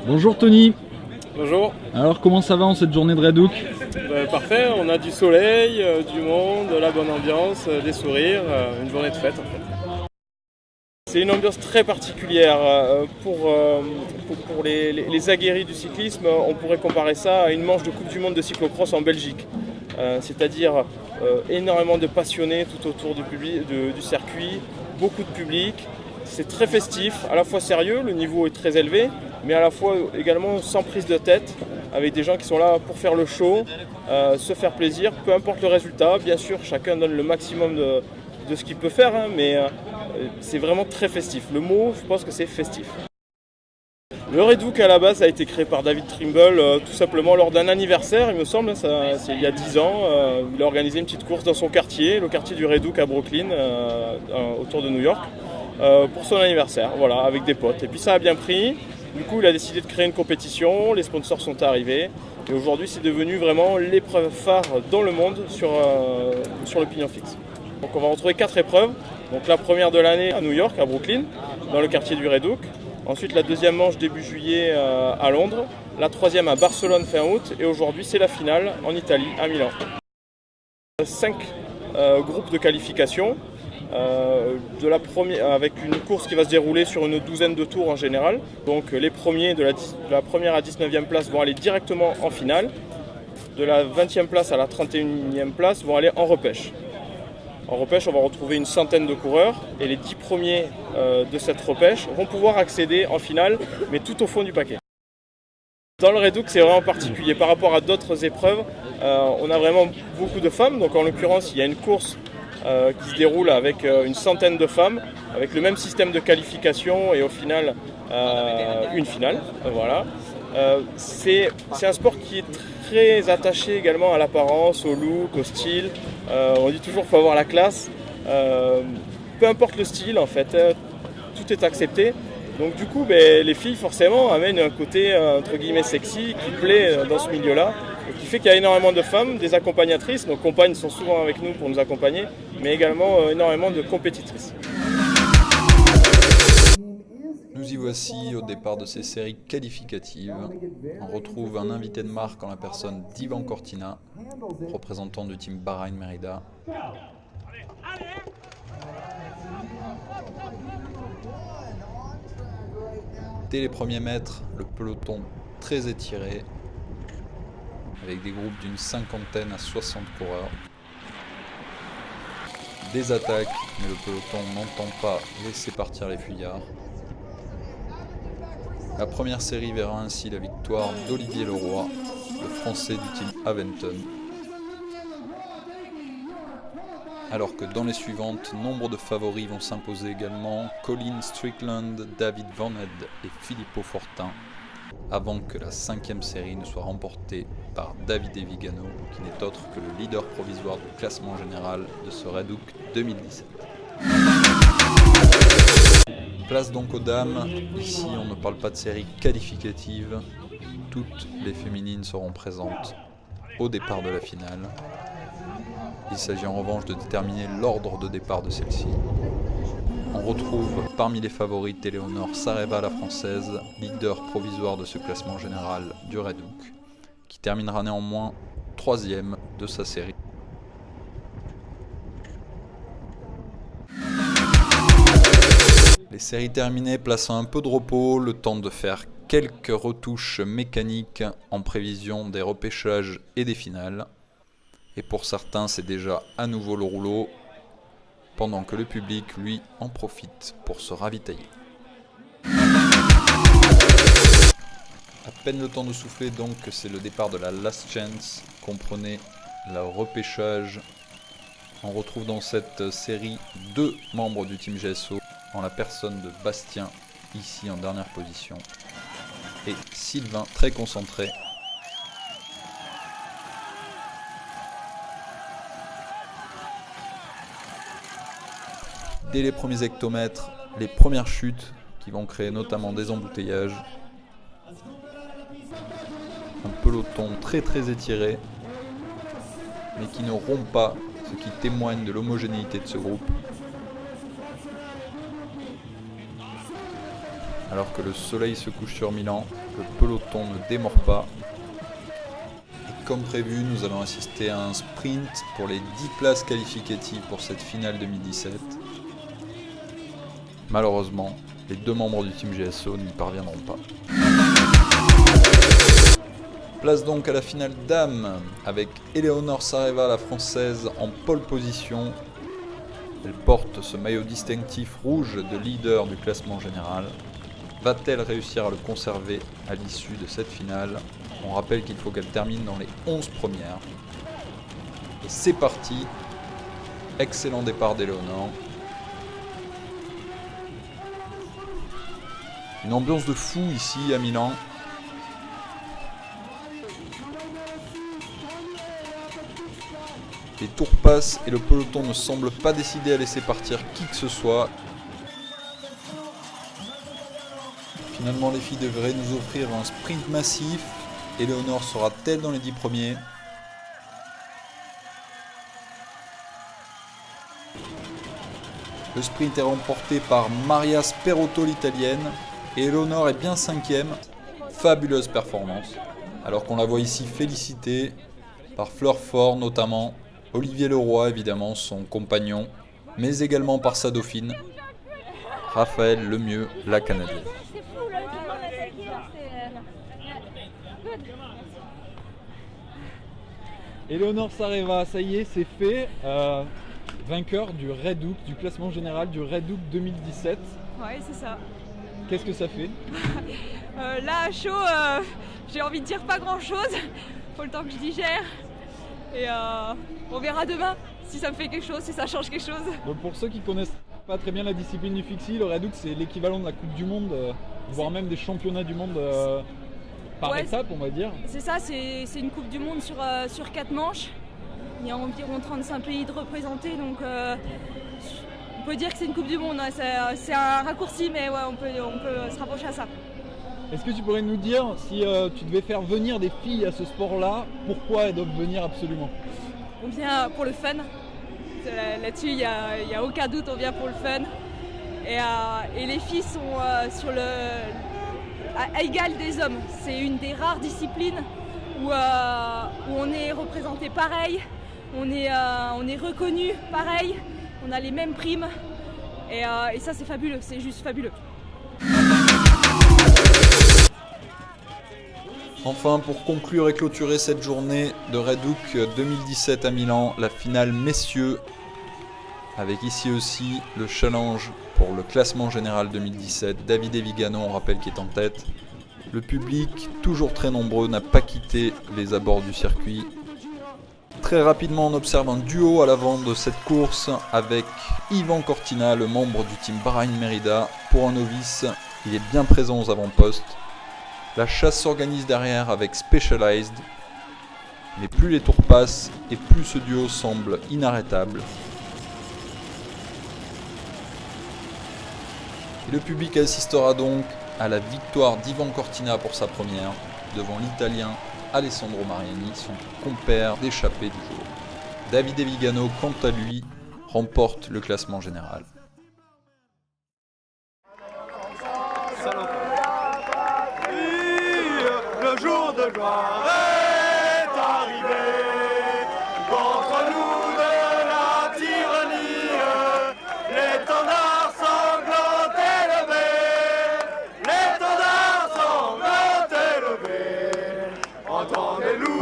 Bonjour Tony. Bonjour. Alors comment ça va en cette journée de Redhook? Parfait, on a du soleil, du monde, de la bonne ambiance, des sourires, une journée de fête en fait. C'est une ambiance très particulière. Pour les aguerris du cyclisme, on pourrait comparer ça à une manche de Coupe du Monde de cyclocross en Belgique. C'est-à-dire énormément de passionnés tout autour du circuit, beaucoup de public. C'est très festif, à la fois sérieux, le niveau est très élevé, mais à la fois également sans prise de tête, avec des gens qui sont là pour faire le show, se faire plaisir, peu importe le résultat. Bien sûr, chacun donne le maximum de ce qu'il peut faire, mais c'est vraiment très festif. Le mot, je pense que c'est festif. Le Redhook à la base a été créé par David Trimble tout simplement lors d'un anniversaire, il me semble, c'est il y a 10 ans. Il a organisé une petite course dans son quartier, le quartier du Redhook à Brooklyn, autour de New York, pour son anniversaire, voilà, avec des potes. Et puis ça a bien pris, du coup il a décidé de créer une compétition, les sponsors sont arrivés, et aujourd'hui c'est devenu vraiment l'épreuve phare dans le monde sur le pignon fixe. Donc on va retrouver 4 épreuves, donc la première de l'année à New York, à Brooklyn, dans le quartier du Redhook. Ensuite, la deuxième manche début juillet à Londres, la troisième à Barcelone fin août, et aujourd'hui c'est la finale en Italie, à Milan. 5 groupes de qualification, avec une course qui va se dérouler sur une douzaine de tours en général. Donc les premiers de la première à 19e place vont aller directement en finale, de la 20e place à la 31e place vont aller en repêche. En repêche, on va retrouver une centaine de coureurs et les 10 premiers de cette repêche vont pouvoir accéder en finale, mais tout au fond du paquet. Dans le Redhook, c'est vraiment particulier. Par rapport à d'autres épreuves, on a vraiment beaucoup de femmes. Donc en l'occurrence, il y a une course qui se déroule avec une centaine de femmes, avec le même système de qualification et au final, une finale. Voilà. C'est un sport qui est très attaché également à l'apparence, au look, au style. On dit toujours qu'il faut avoir la classe. Peu importe le style en fait, tout est accepté. Donc du coup, les filles forcément amènent un côté entre guillemets sexy qui plaît dans ce milieu-là. Et qui fait qu'il y a énormément de femmes, des accompagnatrices. Nos compagnes sont souvent avec nous pour nous accompagner, mais également énormément de compétitrices. Nous y voici au départ de ces séries qualificatives. On retrouve un invité de marque en la personne d'Ivan Cortina, représentant du team Bahrain Merida. Dès les premiers mètres, le peloton très étiré, avec des groupes d'une 50aine à 60 coureurs. Des attaques, mais le peloton n'entend pas laisser partir les fuyards. La première série verra ainsi la victoire d'Olivier Leroy, le français du team Aventon. Alors que dans les suivantes, nombre de favoris vont s'imposer également, Colin Strickland, David Van Ed et Filippo Fortin, avant que la 5e série ne soit remportée par Davide Vigano, qui n'est autre que le leader provisoire du classement général de ce Redhook 2017. Place donc aux dames. Ici, on ne parle pas de série qualificative. Toutes les féminines seront présentes au départ de la finale. Il s'agit en revanche de déterminer l'ordre de départ de celle-ci. On retrouve parmi les favorites Éléonore Sareva, la française, leader provisoire de ce classement général du Redhook, qui terminera néanmoins 3e de sa série. Les séries terminées, place un peu de repos, le temps de faire quelques retouches mécaniques en prévision des repêchages et des finales. Et pour certains, c'est déjà à nouveau le rouleau, pendant que le public, lui, en profite pour se ravitailler. À peine le temps de souffler donc que c'est le départ de la Last Chance, comprenez le repêchage. On retrouve dans cette série 2 membres du team GSO, en la personne de Bastien, ici en dernière position, et Sylvain, très concentré. Dès les premiers hectomètres, les premières chutes qui vont créer notamment des embouteillages. Un peloton très étiré, mais qui ne rompt pas, ce qui témoigne de l'homogénéité de ce groupe. Alors que le soleil se couche sur Milan, le peloton ne démord pas. Et comme prévu, nous allons assister à un sprint pour les 10 places qualificatives pour cette finale 2017. Malheureusement, les 2 membres du team GSO n'y parviendront pas. Place donc à la finale dames avec Eleonore Sareva, la française, en pole position. Elle porte ce maillot distinctif rouge de leader du classement général. Va-t-elle réussir à le conserver à l'issue de cette finale? On rappelle qu'il faut qu'elle termine dans les 11 premières. Et c'est parti. Excellent départ d'Eleonore. Une ambiance de fou ici à Milan. Les tours passent et le peloton ne semble pas décidé à laisser partir qui que ce soit. Finalement, les filles devraient nous offrir un sprint massif. Eleonore sera-t-elle dans les 10 premiers? Le sprint est remporté par Maria Sperotto, l'italienne. Et Eleonore est bien 5e. Fabuleuse performance. Alors qu'on la voit ici félicitée par Fleur Fort notamment. Olivier Leroy, évidemment, son compagnon, mais également par sa dauphine, Raphaël Lemieux, la Canadienne. Eleonore Sareva, ça y est, c'est fait. Vainqueur du Red Hook, du classement général du Red Hook 2017. Ouais, c'est ça. Qu'est-ce que ça fait? Là, à chaud, j'ai envie de dire pas grand-chose. Faut le temps que je digère. Et on verra demain si ça me fait quelque chose, si ça change quelque chose. Donc pour ceux qui connaissent pas très bien la discipline du fixie, le Red Hook c'est l'équivalent de la Coupe du Monde, voire même des championnats du monde par étape, on va dire. C'est ça, c'est une Coupe du Monde sur 4 manches. Il y a environ 35 pays de représentés, donc on peut dire que c'est une Coupe du Monde. Ouais, c'est un raccourci, mais ouais, on peut se rapprocher à ça. Est-ce que tu pourrais nous dire, si tu devais faire venir des filles à ce sport-là, pourquoi elles doivent venir absolument? On vient pour le fun. Là-dessus, il n'y a aucun doute, on vient pour le fun. Et les filles sont à égal des hommes. C'est une des rares disciplines où on est représenté pareil, on est reconnu pareil, on a les mêmes primes. Et ça, c'est fabuleux, c'est juste fabuleux. Enfin, pour conclure et clôturer cette journée de Red Hook 2017 à Milan, la finale messieurs, avec ici aussi le challenge pour le classement général 2017. Davide Vigano, on rappelle, qui est en tête. Le public, toujours très nombreux, n'a pas quitté les abords du circuit. Très rapidement, on observe un duo à l'avant de cette course avec Ivan Cortina, le membre du team Bahrain Merida. Pour un novice, il est bien présent aux avant-postes. La chasse s'organise derrière avec Specialized, mais plus les tours passent et plus ce duo semble inarrêtable. Et le public assistera donc à la victoire d'Ivan Cortina pour sa première, devant l'Italien Alessandro Mariani, son compère d'échappée du jour. Davide Vigano, quant à lui, remporte le classement général. Le jour de gloire est arrivé, contre nous de la tyrannie, l'étendard sanglant élevé, l'étendard sanglant élevé, entendez-nous.